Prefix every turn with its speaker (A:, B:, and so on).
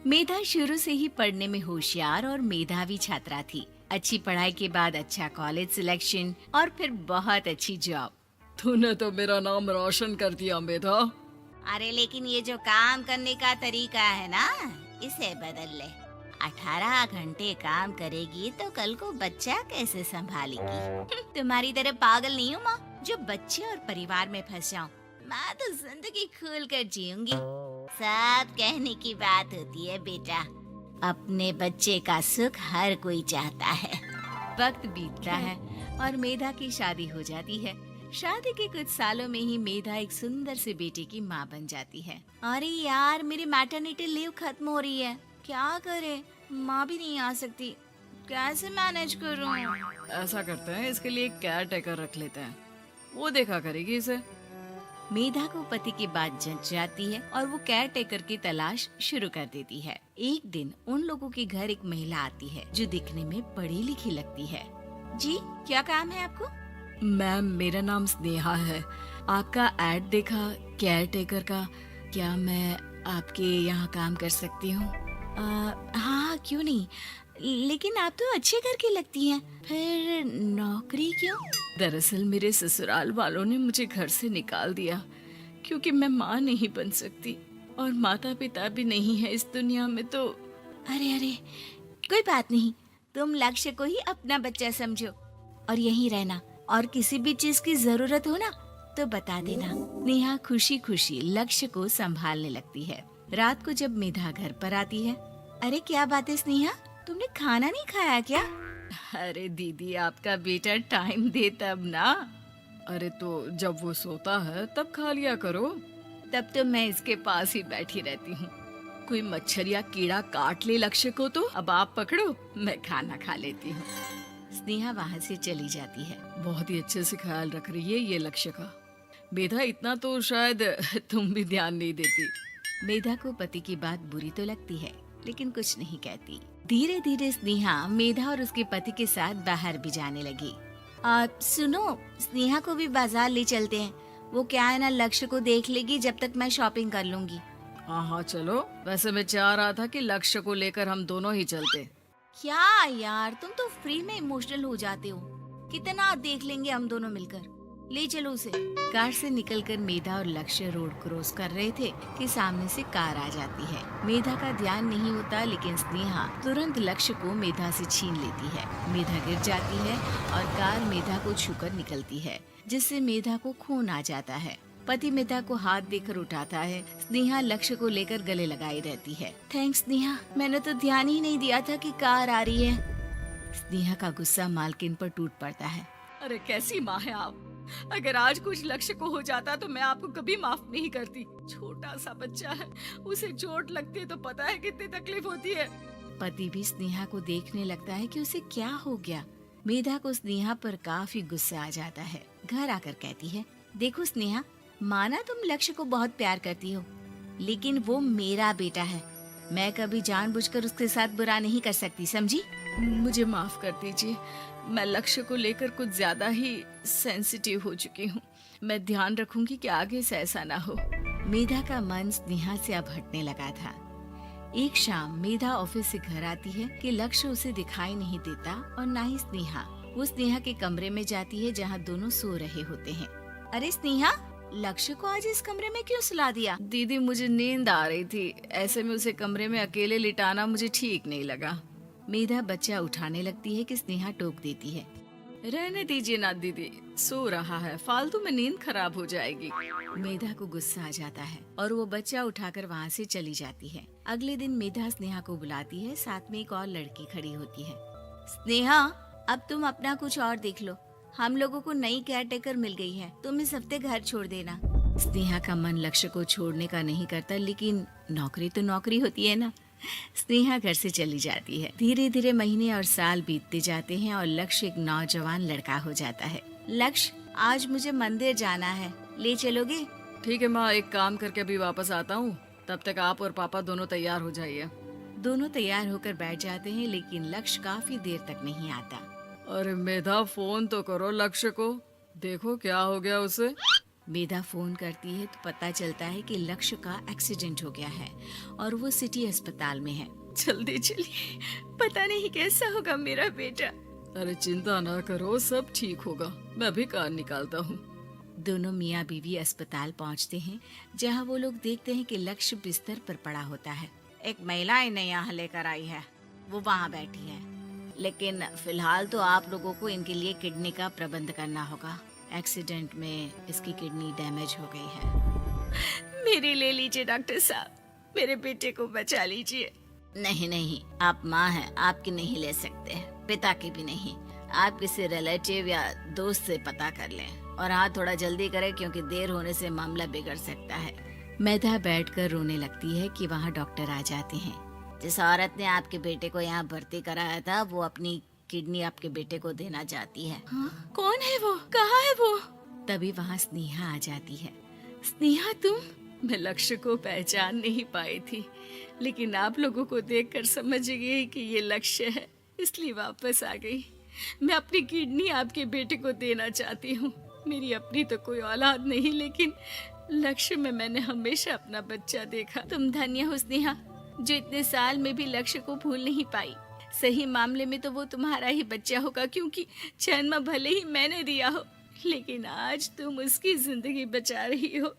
A: मेधा शुरू से ही पढ़ने में होशियार और मेधावी छात्रा थी। अच्छी पढ़ाई के बाद अच्छा कॉलेज सिलेक्शन और फिर बहुत अच्छी जॉब।
B: तूने तो मेरा नाम रोशन कर दिया मेधा।
A: अरे लेकिन ये जो काम करने का तरीका है ना, इसे बदल ले। 18 घंटे काम करेगी तो कल को बच्चा कैसे संभालेगी? तुम्हारी तरह पागल नहीं हूँ माँ, जो बच्चे और परिवार में फंस जाऊँ। मैं तो जिंदगी खुल कर जीऊंगी। सब कहने की बात होती है बेटा, अपने बच्चे का सुख हर कोई चाहता है। वक्त बीतता है और मेधा की शादी हो जाती है। शादी के कुछ सालों में ही मेधा एक सुंदर से बेटे की माँ बन जाती है। अरे यार, मेरी मैटरनिटी लीव खत्म हो रही है, क्या करे? माँ भी नहीं आ सकती, कैसे मैनेज करूँ?
B: ऐसा करते हैं, इसके लिए एक केयर टेकर रख लेते हैं, वो देखा करेगी इसे।
A: मेधा को पति की बात जच जाती है और वो केयर टेकर की तलाश शुरू कर देती है। एक दिन उन लोगों के घर एक महिला आती है जो दिखने में पढ़ी लिखी लगती है। जी, क्या काम है आपको?
B: मैम, मेरा नाम स्नेहा है। आपका एड देखा केयर टेकर का, क्या मैं आपके यहाँ काम कर सकती हूँ?
A: हाँ, क्यों नहीं, लेकिन आप तो अच्छे घर की लगती हैं, फिर नौकरी क्यों?
B: दरअसल मेरे ससुराल वालों ने मुझे घर से निकाल दिया क्योंकि मैं माँ नहीं बन सकती और माता पिता भी नहीं है इस दुनिया में। तो
A: अरे, कोई बात नहीं, तुम लक्ष्य को ही अपना बच्चा समझो और यहीं रहना, और किसी भी चीज की जरूरत हो ना तो बता देना। नेहा खुशी खुशी लक्ष्य को संभालने लगती है। रात को जब मेधा घर पर आती है, अरे क्या बात है स्नेहा, तुमने खाना नहीं खाया क्या?
B: अरे दीदी, आपका बेटा टाइम दे तब ना। अरे तो जब वो सोता है तब खा लिया करो।
A: तब तो मैं इसके पास ही बैठी रहती हूँ।
B: कोई मच्छर या कीड़ा काट ले लक्ष्य को तो अब आप पकड़ो, मैं खाना खा लेती हूँ।
A: स्नेहा वहाँ से चली जाती है।
B: बहुत ही अच्छे से ख्याल रख रही है ये लक्ष्य का। मेधा, इतना तो शायद तुम भी ध्यान नहीं देती।
A: मेधा को पति की बात बुरी तो लगती है, लेकिन कुछ नहीं कहती। धीरे धीरे स्नेहा मेधा और उसके पति के साथ बाहर भी जाने लगी। सुनो, स्नेहा को भी बाजार ले चलते हैं, वो क्या है ना, लक्ष्य को देख लेगी जब तक मैं शॉपिंग कर लूंगी।
B: हाँ चलो, वैसे मैं चाह रहा था कि लक्ष्य को लेकर हम दोनों ही चलते।
A: क्या यार, तुम तो फ्री में इमोशनल हो जाते हो, कितना देख लेंगे हम दोनों मिलकर, ले चलो उसे। कार से निकलकर मेधा और लक्ष्य रोड क्रॉस कर रहे थे कि सामने से कार आ जाती है। मेधा का ध्यान नहीं होता, लेकिन स्नेहा तुरंत लक्ष्य को मेधा से छीन लेती है। मेधा गिर जाती है और कार मेधा को छूकर निकलती है, जिससे मेधा को खून आ जाता है। पति मेधा को हाथ देकर उठाता है। स्नेहा लक्ष्य को लेकर गले लगाई रहती है। थैंक्स स्नेहा, मैंने तो ध्यान ही नहीं दिया था कि कार आ रही है। स्नेहा का गुस्सा मालकिन पर टूट पड़ता है।
B: अरे कैसी माँ है आप, अगर आज कुछ लक्ष्य को हो जाता तो मैं आपको कभी माफ नहीं करती। छोटा सा बच्चा है, उसे चोट लगती है तो पता है कितनी तकलीफ होती है।
A: पति भी स्नेहा को देखने लगता है कि उसे क्या हो गया। मेधा को स्नेहा पर काफी गुस्सा आ जाता है। घर आकर कहती है, देखो स्नेहा, माना तुम लक्ष्य को बहुत प्यार करती हो, लेकिन वो मेरा बेटा है, मैं कभी जानबूझकर उसके साथ बुरा नहीं कर सकती, समझी?
B: मुझे माफ कर दीजिए, मैं लक्ष्य को लेकर कुछ ज्यादा ही सेंसिटिव हो चुकी हूँ। मैं ध्यान रखूंगी कि आगे से ऐसा ना हो।
A: मेधा का मन स्नेहा से अब हटने लगा था। एक शाम मेधा ऑफिस से घर आती है कि लक्ष्य उसे दिखाई नहीं देता और ना ही स्नेहा। वो स्नेहा के कमरे में जाती है जहाँ दोनों सो रहे होते हैं। अरे स्नेहा, लक्ष्य को आज इस कमरे में क्यों सुला दिया?
B: दीदी, मुझे नींद आ रही थी, ऐसे में उसे कमरे में अकेले लिटाना मुझे ठीक नहीं लगा।
A: मेधा बच्चा उठाने लगती है कि स्नेहा टोक देती है।
B: रहने दीजिए ना दीदी, सो रहा है, फालतू में नींद खराब हो जाएगी।
A: मेधा को गुस्सा आ जाता है और वो बच्चा उठाकर वहाँ से चली जाती है। अगले दिन मेधा स्नेहा को बुलाती है, साथ में एक और लड़की खड़ी होती है। स्नेहा, अब तुम अपना कुछ और देख लो, हम लोगों को नई केयर टेकर मिल गई है, तुम इस हफ्ते घर छोड़ देना। स्नेहा का मन लक्ष्य को छोड़ने का नहीं करता, लेकिन नौकरी तो नौकरी होती है ना। स्नेहा घर से चली जाती है। धीरे धीरे महीने और साल बीतते जाते हैं और लक्ष्य एक नौजवान लड़का हो जाता है। लक्ष्य, आज मुझे मंदिर जाना है, ले चलोगे?
B: ठीक है माँ, एक काम करके अभी वापस आता हूँ, तब तक आप और पापा दोनों तैयार हो जाइए।
A: दोनों तैयार होकर बैठ जाते हैं, लेकिन लक्ष्य काफी देर तक नहीं आता।
B: अरे मेधा, फोन तो करो लक्ष्य को, देखो क्या हो गया उसे।
A: वेदा फोन करती है तो पता चलता है कि लक्ष्य का एक्सीडेंट हो गया है और वो सिटी अस्पताल में है।
B: जल्दी चलिए, पता नहीं कैसा होगा मेरा बेटा। अरे चिंता ना करो, सब ठीक होगा, मैं अभी कार निकालता हूँ।
A: दोनों मियाँ बीवी अस्पताल पहुंचते हैं, जहां वो लोग देखते हैं कि लक्ष्य बिस्तर पर पड़ा होता है। एक महिला इन्हें यहाँ लेकर आई है, वो वहाँ बैठी है, लेकिन फिलहाल तो आप लोगों को इनके लिए किडनी का प्रबंध करना होगा। एक्सीडेंट में इसकी किडनी डैमेज हो गई है।
B: मेरी ले लीजिए डॉक्टर साहब, मेरे बेटे को बचा लीजिए।
A: नहीं नहीं, आप माँ हैं, आपकी नहीं ले सकते, पिता की भी नहीं। आप किसी रिलेटिव या दोस्त से पता कर लें और हाँ, थोड़ा जल्दी करें क्योंकि देर होने से मामला बिगड़ सकता है। मेधा बैठकर रोने लगती है कि वहाँ डॉक्टर आ जाते हैं। जिस औरत ने आपके बेटे को यहाँ भर्ती कराया था वो अपनी किडनी आपके बेटे को देना चाहती है।
B: हाँ? कौन है वो, कहाँ है वो?
A: तभी वहाँ स्नेहा आ जाती है।
B: स्नेहा तुम? मैं लक्ष्य को पहचान नहीं पाई थी, लेकिन आप लोगों को देखकर समझ गई कि ये लक्ष्य है, इसलिए वापस आ गई। मैं अपनी किडनी आपके बेटे को देना चाहती हूँ। मेरी अपनी तो कोई औलाद नहीं, लेकिन लक्ष्य में मैंने हमेशा अपना बच्चा देखा।
A: तुम धन्य हो स्नेहा, जो इतने साल में भी लक्ष्य को भूल नहीं पाई। सही मामले में तो वो तुम्हारा ही बच्चा होगा, क्योंकि जन्म भले ही मैंने दिया हो, लेकिन आज तुम उसकी जिंदगी बचा रही हो।